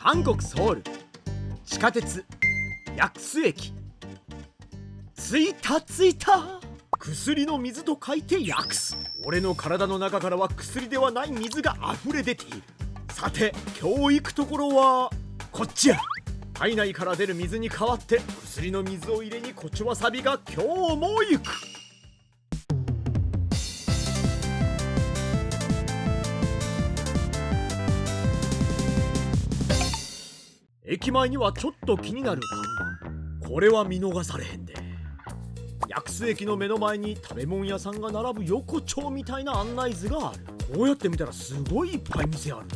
韓国ソウル地下鉄薬須駅。着いた薬の水と書いて薬須。俺の体の中からは薬ではない水が溢れ出ている。さて今日行くところはこっちや。体内から出る水に代わって薬の水を入れにこちわさびが今日も行く。駅前にはちょっと気になる看板。これは見逃されへんで。薬須駅の目の前に食べ物屋さんが並ぶ横丁みたいな案内図がある。こうやって見たらすごいいっぱい店ある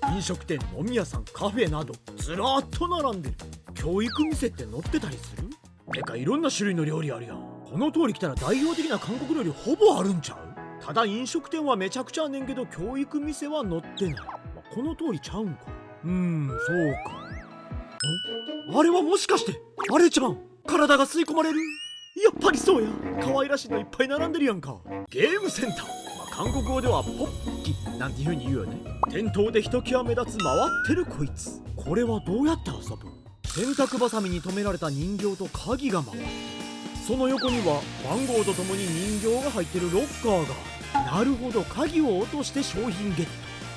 な。飲食店、飲み屋さん、カフェなどずらっと並んでる。教育店って載ってたりする？てかいろんな種類の料理あるやん。この通り来たら代表的な韓国料理ほぼあるんちゃう？ただ飲食店はめちゃくちゃあんねんけど教育店は載ってない。この通りちゃうんか。そうか。あれはもしかしてあれちゃん？体が吸い込まれる？やっぱりそうや。可愛らしいのいっぱい並んでるやんか。ゲームセンター、韓国語ではポッキなんていう風に言うよね。店頭でひときわ目立つ回ってるこいつ。これはどうやって遊ぶ？洗濯バサミに留められた人形と鍵が回って、その横には番号とともに人形が入ってるロッカーが。なるほど、鍵を落として商品ゲット。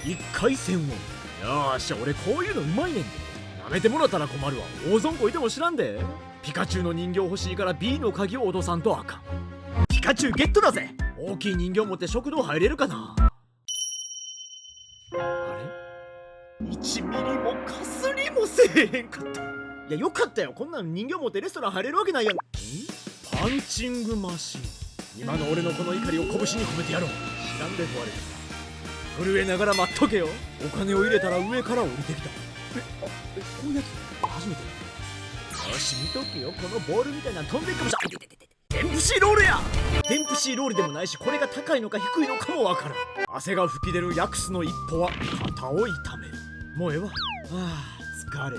1回戦を。よーし、俺こういうのうまいねんで。舐めてもらったら困るわ。大損こいても知らんで。ピカチュウの人形欲しいから B の鍵を落とさんとあかん。ピカチュウゲットだぜ。大きい人形持って食堂入れるかな。あれ ?1 ミリもかすりもせえへんかった。いやよかったよ。こんなん人形持ってレストラン入れるわけないやん。パンチングマシン。今の俺のこの怒りを拳に込めてやろう。知らんで壊れる。震えながら待っとけよ。お金を入れたら上から降りてきた。こういうやつ初めて。よし見とけよ。このボールみたいな飛んでいくかもしれない。デンプシーロールや。デンプシーロールでもないし、これが高いのか低いのかもわからん。汗が吹き出る薬須の一歩は肩を痛める。もうええわ。疲れ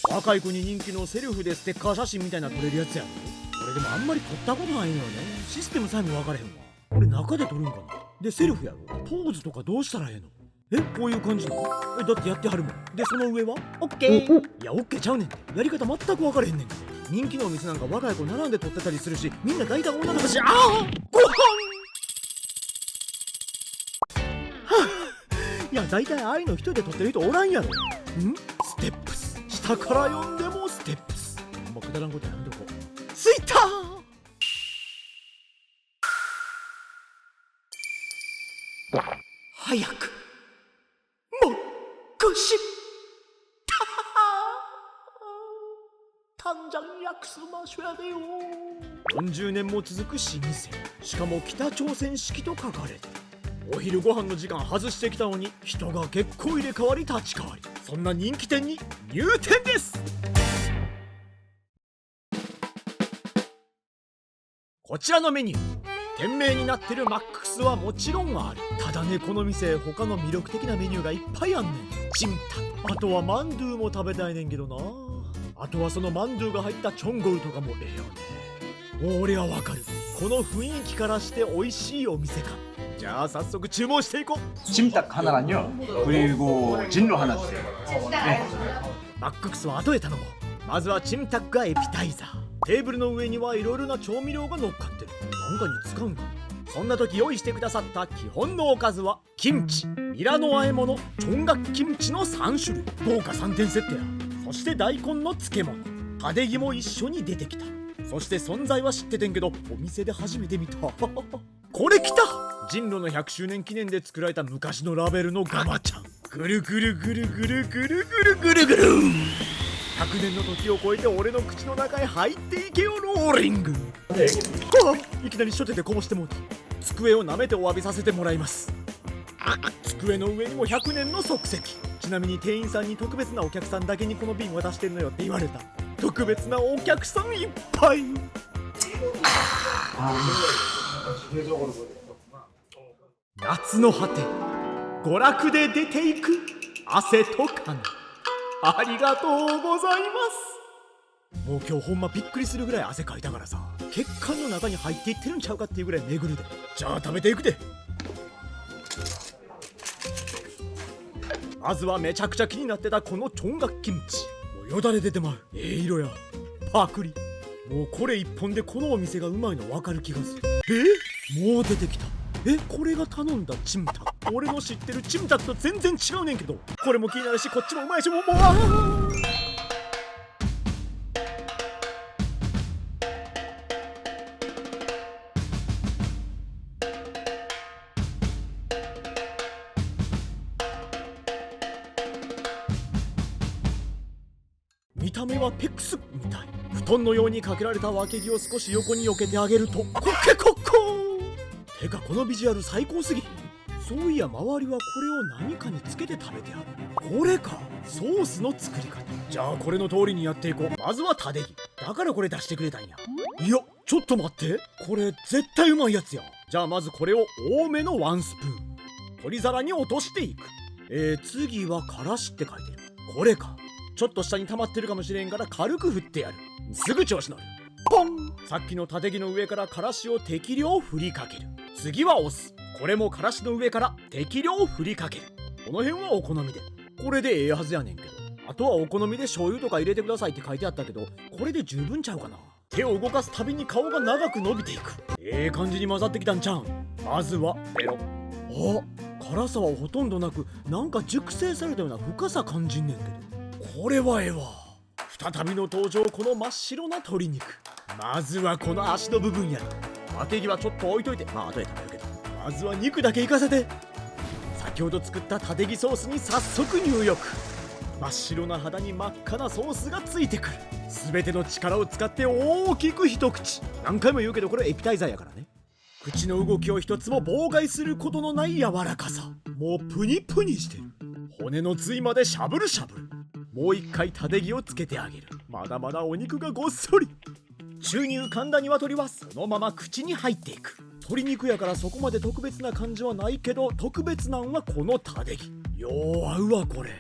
た。若い子に人気のセルフでステッカー写真みたいな撮れるやつやろ。俺でもあんまり撮ったことないのよね。システムさえも分からへんわ。これ中で撮るんかな。でセルフやろ。ポーズとかどうしたらええの？こういう感じなの？だってやってはるもん。でその上はオッケー。いやオッケーちゃうねん。やり方全く分からへんねん。人気のお店なんか若い子並んで撮ってたりするし、みんな大体女の子だし。ご飯いや大体ああいうの一人で撮ってる人おらんやろ。ステップス。下から読んでもステップス。くだらんことやめとこう。着いた早くもっこし단장약수마셔야돼요。40年も続く老舗。しかも北朝鮮式と書かれて。お昼ご飯の時間外してきたのに人が結構入れ替わり立ち替わり。そんな人気店に入店です。こちらのメニュー、店名になってるマックスはもちろんある。ただね、この店他の魅力的なメニューがいっぱいあんねん。チムタ、あとはマンドゥも食べたいねんけどな。あとはそのマンドゥが入ったチョンゴルとかもええよね。もう俺はわかる。この雰囲気からして美味しいお店か。じゃあ早速注文していこう。찜닭 하나랑요. 그리고 진로 하나 주세요. 네. マックスは後で頼もう。まずはチムタックがエピタイザー。テーブルの上にはいろいろな調味料が乗っかってる。なんかに使うんかな。そんな時用意してくださった基本のおかずはキムチ、ニラの和え物、チョンガクキムチの3種類。豪華3点セットや。そして大根の漬物、タデギも一緒に出てきた。そして存在は知っててんけどお店で初めて見た。これきた。人狼の100周年記念で作られた昔のラベルのガマちゃん。ぐるぐるぐるぐるぐるぐるぐるぐる。100年の時を超えて俺の口の中へ入っていけよローリング。いきなり初手でこぼしてもうた。机を舐めてお詫びさせてもらいます。机の上にも100年の足跡。ちなみに店員さんに特別なお客さんだけにこの瓶渡してるのよって言われた。特別なお客さんいっぱい。夏の果て、娯楽で出ていく汗と金。ありがとうございます。もう今日ほんまびっくりするぐらい汗かいたからさ、血管の中に入っていってるんちゃうかっていうぐらい巡るで。じゃあ食べていくで。まずはめちゃくちゃ気になってたこのチョンガキムチ。もうよだれ出てまう。色やパクリ。もうこれ一本でこのお店がうまいの分かる気がする。もう出てきた。これが頼んだチムタク。俺の知ってるチムタクと全然違うねんけど、これも気になるしこっちもうまいし、もう見た目はペクスみたい。布団のようにかけられたわけぎを少し横に避けてあげるとコケコッコー。てかこのビジュアル最高すぎ。そういや周りはこれを何かにつけて食べてある。これか、ソースの作り方。じゃあこれの通りにやっていこう。まずはタデギ。だからこれ出してくれたんや。いやちょっと待って、これ絶対うまいやつや。じゃあまずこれを多めのワンスプーン取り皿に落としていく。次はからしって書いてる。これか。ちょっと下に溜まってるかもしれんから軽く振ってやる。すぐ調子乗る。ポン。さっきのタデギの上からからしを適量振りかける。次はお酢。これもからしの上から適量振りかける。この辺はお好みで。これではずやねんけど、あとはお好みで醤油とか入れてくださいって書いてあったけど、これで十分ちゃうかな。手を動かすたびに顔が長く伸びていく。感じに混ざってきたんちゃうん。まずはペロ。辛さはほとんどなく、なんか熟成されたような深さ感じんねんけど、これは再びの登場、この真っ白な鶏肉。まずはこの足の部分やる。わけぎはちょっと置いといて、後で食べるけど、まずは肉だけいかせて。先ほど作ったタデギソースに早速入浴。真っ白な肌に真っ赤なソースがついてくる。全ての力を使って大きく一口。何回も言うけどこれエピタイザーやからね。口の動きを一つも妨害することのない柔らかさ。もうプニプニしてる。骨の髄までしゃぶるしゃぶる。もう一回タデギをつけてあげる。まだまだお肉がごっそり。注入噛んだ鶏はそのまま口に入っていく。鶏肉やからそこまで特別な感じはないけど、特別なんはこのタデギ。よう合うわこれ。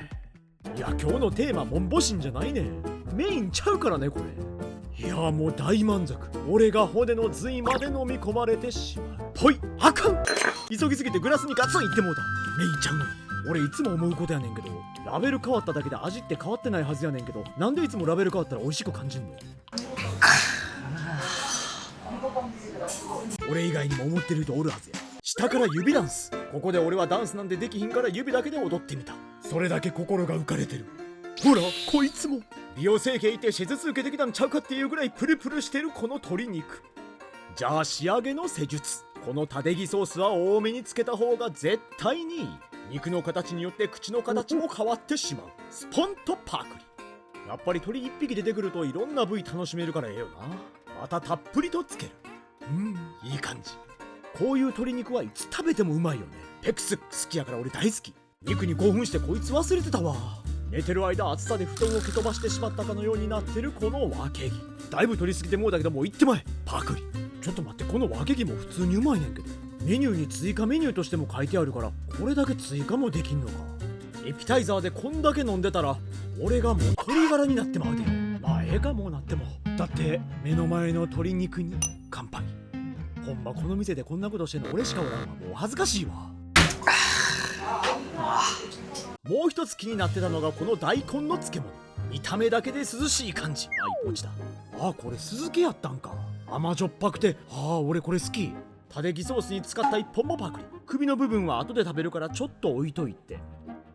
いや今日のテーマモンボシンじゃないね。メインちゃうからねこれ。いやもう大満足。俺が骨の髄まで飲み込まれてしまう。ぽい、あかん。急ぎすぎてグラスにガツンいってもうた。メインちゃうのに。俺いつも思うことやねんけど、ラベル変わっただけで味って変わってないはずやねんけど、なんでいつもラベル変わったら美味しく感じんの。俺以外にも思ってる人おるはずや。下から指ダンス。ここで俺はダンスなんてできひんから指だけで踊ってみた。それだけ心が浮かれてる。ほらこいつも美容整形行って手術受けてきたんちゃうかっていうぐらいプルプルしてるこの鶏肉。じゃあ仕上げの施術。このタデギソースは多めにつけた方が絶対にいい。肉の形によって口の形も変わってしまう。スポンとパクリ。やっぱり鳥一匹出てくるといろんな部位楽しめるからええよな。またたっぷりとつける。いい感じ。こういう鶏肉はいつ食べてもうまいよね。ペクス好きやから俺大好き。肉に興奮してこいつ忘れてたわ。寝てる間暑さで布団を蹴飛ばしてしまったかのようになってるこのわけぎ。だいぶ取りすぎてもうだけど、もういってまえ。パクリ。ちょっと待って、このわけぎも普通にうまいねんけど、メニューに追加メニューとしても書いてあるから、これだけ追加もできんのか。エピタイザーでこんだけ飲んでたら俺がもう鶏ガラになってまうで。まあええかもうなっても。だって目の前の鶏肉に乾杯。ほんまこの店でこんなことしてんの俺しかおらんわ。もう恥ずかしいわ。もう一つ気になってたのがこの大根の漬物。見た目だけで涼しい感じ。落ちた。これ酢漬けやったんか。甘じょっぱくて俺これ好き。タデギソースに使った一本もパクリ。首の部分は後で食べるからちょっと置いといて。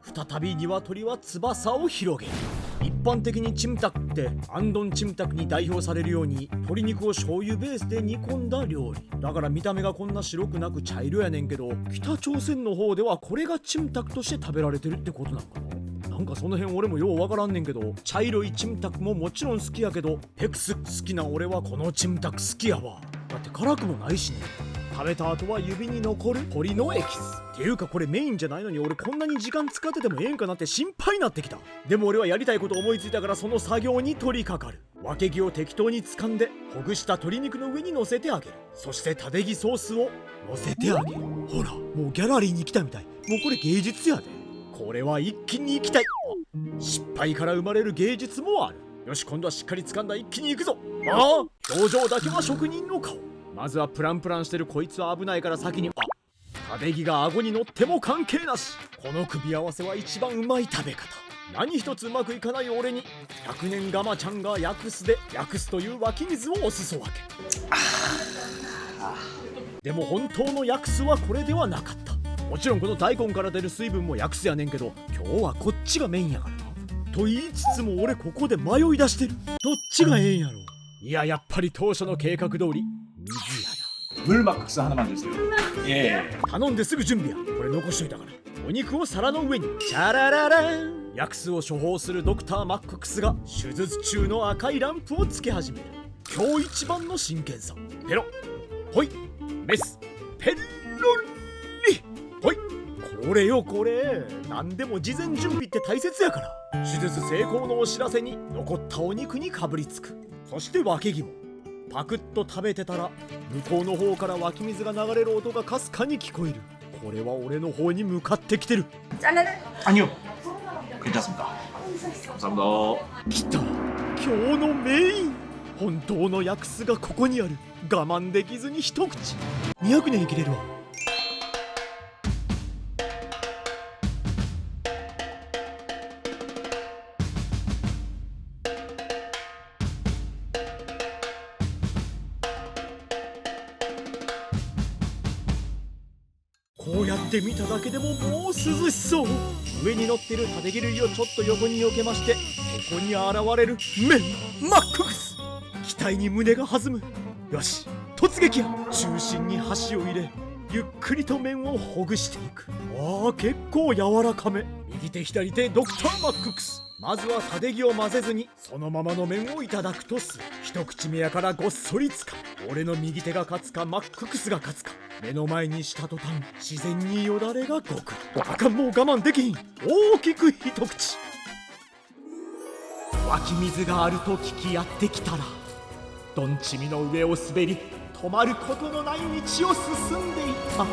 再び鶏は翼を広げる。一般的にチムタクってアンドンチムタクに代表されるように鶏肉を醤油ベースで煮込んだ料理だから、見た目がこんな白くなく茶色やねんけど、北朝鮮の方ではこれがチムタクとして食べられてるってことなんかな。なんかその辺俺もようわからんねんけど、茶色いチムタクももちろん好きやけど、ペクス好きな俺はこのチムタク好きやわ。だって辛くもないしね。食べた後は指に残る鶏のエキスっていうか、これメインじゃないのに俺こんなに時間使っててもええんかなって心配になってきた。でも俺はやりたいこと思いついたから、その作業に取り掛かる。わけぎを適当に掴んでほぐした鶏肉の上に乗せてあげる。そしてタデギソースを乗せてあげる。ほらもうギャラリーに来たみたい。もうこれ芸術やで。これは一気に行きたい。失敗から生まれる芸術もある。よし、今度はしっかり掴んだ。一気に行くぞ。表情だけは職人の顔。まずはプランプランしてるこいつは危ないから先に。タデギが顎に乗っても関係なし。この組み合わせは一番うまい食べ方。何一つうまくいかない俺に100年ガマちゃんが薬酢で薬酢という湧き水をおすそ分け。でも本当の薬酢はこれではなかった。もちろんこの大根から出る水分も薬酢やねんけど、今日はこっちがメインやからな。と言いつつも俺ここで迷い出してる。どっちがええんやろ。いや、やっぱり当初の計画通り水やな。물막국수 하나만 주세요. 예. 頼んですぐ準備や。これ残しといたから。お肉を皿の上にチャラララン。薬酢を処方するドクターマッククスが手術中の赤いランプをつけ始める。今日一番の真剣さ。ペロほいメスペッロリほい。これよこれ。何でも事前準備って大切やから。手術成功のお知らせに残ったお肉にかぶりつく。そして分け肝。パクッと食べてたら向こうの方から湧き水が流れる音がかすかに聞こえる。これは俺の方に向かってきてる。 아니요. 괜찮습니다. 감사합니다. 来た、今日のメイン。本当の薬酢がここにある。我慢できずに一口。200年生きれるわ。こうやって見ただけでももう涼しそう。上に乗ってるタデギ類をちょっと横に避けまして、ここに現れる麺マッククス。期待に胸が弾む。よし突撃や。中心に箸を入れゆっくりと麺をほぐしていく。結構柔らかめ。右手左手ドクターマッククス。まずはタデギを混ぜずにそのままの麺をいただくとする。一口目やからごっそりつかむ。俺の右手が勝つかマッククスが勝つか。目の前にした途端自然によだれがごく。あかん、もう我慢できひん。大きく一口。湧き水があると聞きやってきたら、どんちみの上を滑り止まることのない道を進んでいた。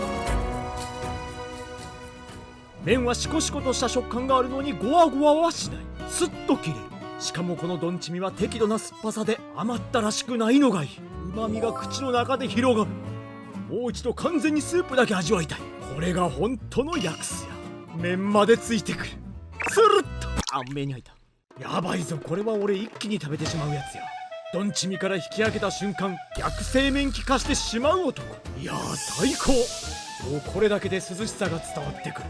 麺はシコシコとした食感があるのにゴワゴワはしない。スッと切れる。しかもこのどんちみは適度な酸っぱさで甘ったらしくないのがいい。うまみが口の中で広がる。もう一度完全にスープだけ味わいたい。これが本当の薬酢や。麺までついてくる。スルッと。目に入った。やばいぞ、これは俺一気に食べてしまうやつや。どんちみから引き上げた瞬間逆性麺気化してしまう男。いやー最高。もうこれだけで涼しさが伝わってくる。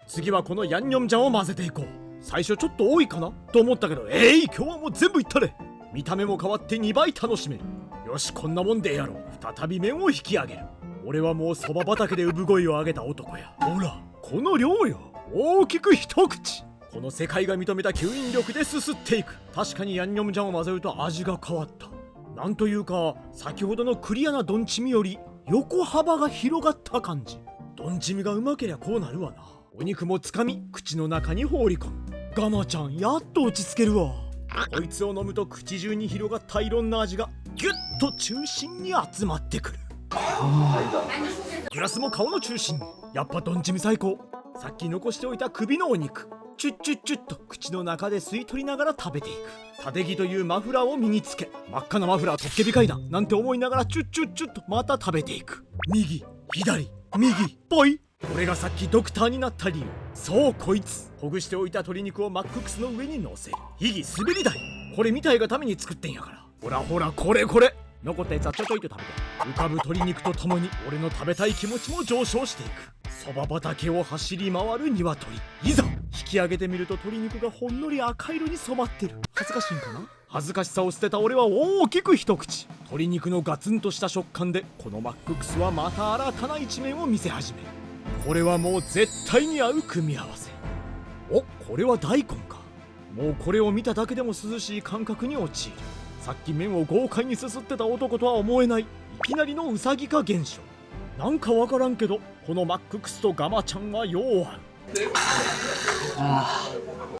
次はこのヤンニョムジャンを混ぜていこう。最初ちょっと多いかなと思ったけど、今日はもう全部いったれ。見た目も変わって2倍楽しめる。よしこんなもんでやろう。再び麺を引き上げる。俺はもうそば畑で産声を上げた男や。ほらこの量よ。大きく一口。この世界が認めた吸引力ですすっていく。確かにヤンニョムジャンを混ぜると味が変わった。なんというか先ほどのクリアなどんちみより横幅が広がった感じ。どんちみがうまけりゃこうなるわな。お肉もつかみ口の中に放り込む。ガマちゃんやっと落ち着けるわ。こいつを飲むと口中に広がったいろんな味がギュッと中心に集まってくる。グラスも顔の中心に。やっぱどんちみ最高。さっき残しておいた首のお肉チュッチュッチュッと口の中で吸い取りながら食べていく。タデギというマフラーを身につけ、真っ赤なマフラーとっけびかいななんて思いながらチュッチュッチュッとまた食べていく。右左右ぽい。これがさっきドクターになった理由。そうこいつ。ほぐしておいた鶏肉をマッククスの上に乗せる。意義滑り台。これみたいがために作ってんやから。ほらほらこれこれ。残ったやつはちょちょいと食べて。浮かぶ鶏肉とともに俺の食べたい気持ちも上昇していく。そば畑を走り回る鶏。いざ引き上げてみると鶏肉がほんのり赤色に染まってる。恥ずかしいんかな。恥ずかしさを捨てた俺は大きく一口。鶏肉のガツンとした食感でこのマッククスはまた新たな一面を見せ始める。これはもう絶対に合う組み合わせ。お、これは大根か。もうこれを見ただけでも涼しい感覚に陥る。さっき麺を豪快にすすってた男とは思えないいきなりのウサギ化現象。なんかわからんけどこのマッククスとガマちゃんはよう合う。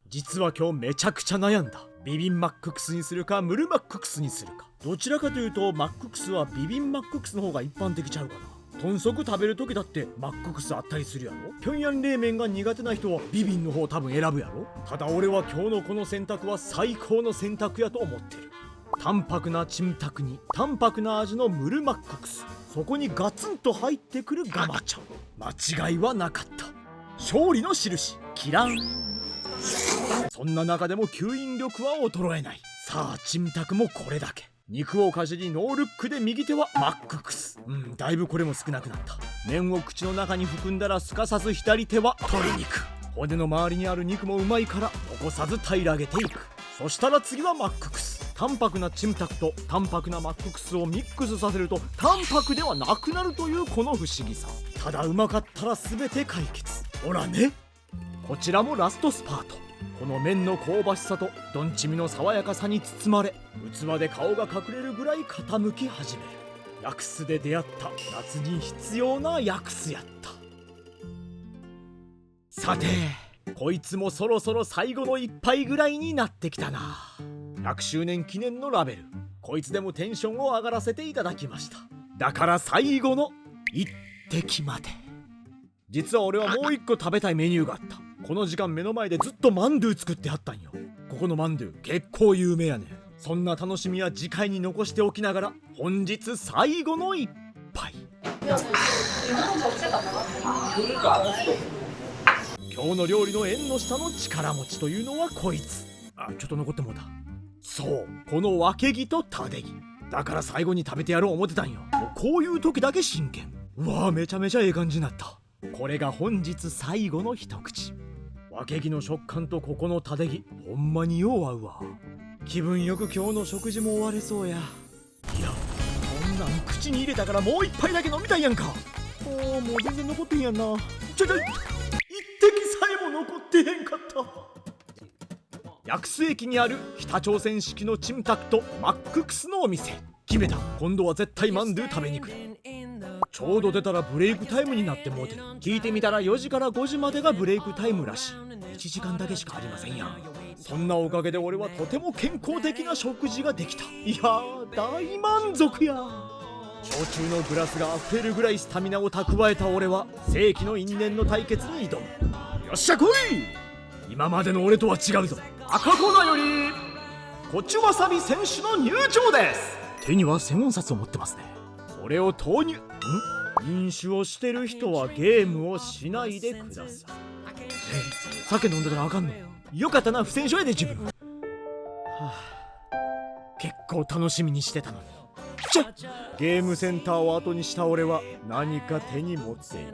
実は今日めちゃくちゃ悩んだ。ビビンマッククスにするかムルマッククスにするか。どちらかというとマッククスはビビンマッククスの方が一般的ちゃうかな。豚足食べる時だってマッククスあったりするやろ。平壌冷麺が苦手な人はビビンの方多分選ぶやろ。ただ俺は今日のこの選択は最高の選択やと思ってる。淡白なチムタクに淡白な味のムルマックス、そこにガツンと入ってくるガマ茶。間違いはなかった。勝利の印キラン。そんな中でも吸引力は衰えない。さあチムタクもこれだけ。肉をかじりノールックで右手はマッククス。だいぶこれも少なくなった。麺を口の中に含んだらすかさず左手は鶏肉。骨の周りにある肉もうまいから残さず平らげていく。そしたら次はマッククス。淡白なチムタクと淡白なマッククスをミックスさせると淡白ではなくなるというこの不思議さ。ただうまかったら全て解決。ほらね。こちらもラストスパート。この麺の香ばしさとどんちみの爽やかさに包まれ、器で顔が隠れるぐらい傾き始める。ヤクスで出会った夏に必要なヤクスやった。さてこいつもそろそろ最後の一杯ぐらいになってきたな。100周年記念のラベル、こいつでもテンションを上がらせていただきました。だから最後の一滴まで。実は俺はもう一個食べたいメニューがあった。この時間目の前でずっとマンドゥ作ってはったんよ。ここのマンドゥ結構有名やねん。そんな楽しみは次回に残しておきながら、本日最後の一杯。今日の料理の縁の下の力持ちというのはこいつ。ちょっと残ってもうた。そう、このわけぎとタデギだから最後に食べてやろう思ってたんよ。もうこういう時だけ真剣。うわー、めちゃめちゃええ感じになった。これが本日最後の一口。わけぎの食感とここのタデギ、ほんまによう合うわ。気分よく今日の食事も終われそうや。いや、こんなん口に入れたからもう一杯だけ飲みたいやんか。もう全然残ってへんやんな。一滴さえも残ってへんかった。ヤクス駅にある北朝鮮式のチムタクとマッククスのお店。決めた。今度は絶対マンドゥ食べに来る。ちょうど出たらブレイクタイムになってもうてる。聞いてみたら4時から5時までがブレイクタイムらしい。1時間だけしかありませんやん。そんなおかげで俺はとても健康的な食事ができた。いやー、大満足や。焼酎のグラスが溢れるぐらいスタミナを蓄えた俺は世紀の因縁の対決に挑む。よっしゃ来い。今までの俺とは違うぞ。赤コーナーよりこちわさび選手の入場です。手には千ウォン札を持ってますね。これを投入。飲酒をしてる人はゲームをしないでください。酒飲んでたらあかんの？よかったな、不戦勝やで自分。結構楽しみにしてたのに。ゲームセンターを後にした俺は何か手に持っている。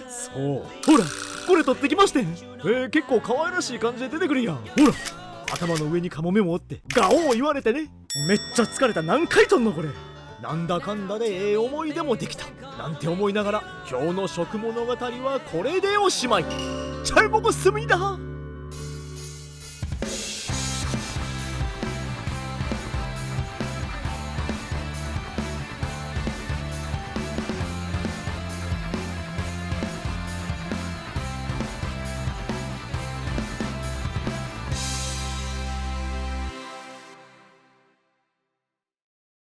そう、ほらこれ取ってきましてん。結構可愛らしい感じで出てくるやん。ほら頭の上にカモメもおってガオー言われてね。めっちゃ疲れた。何回とんのこれ。なんだかんだでええ思い出もできたなんて思いながら、今日の食物語はこれでおしまい。チャイボコスミだ。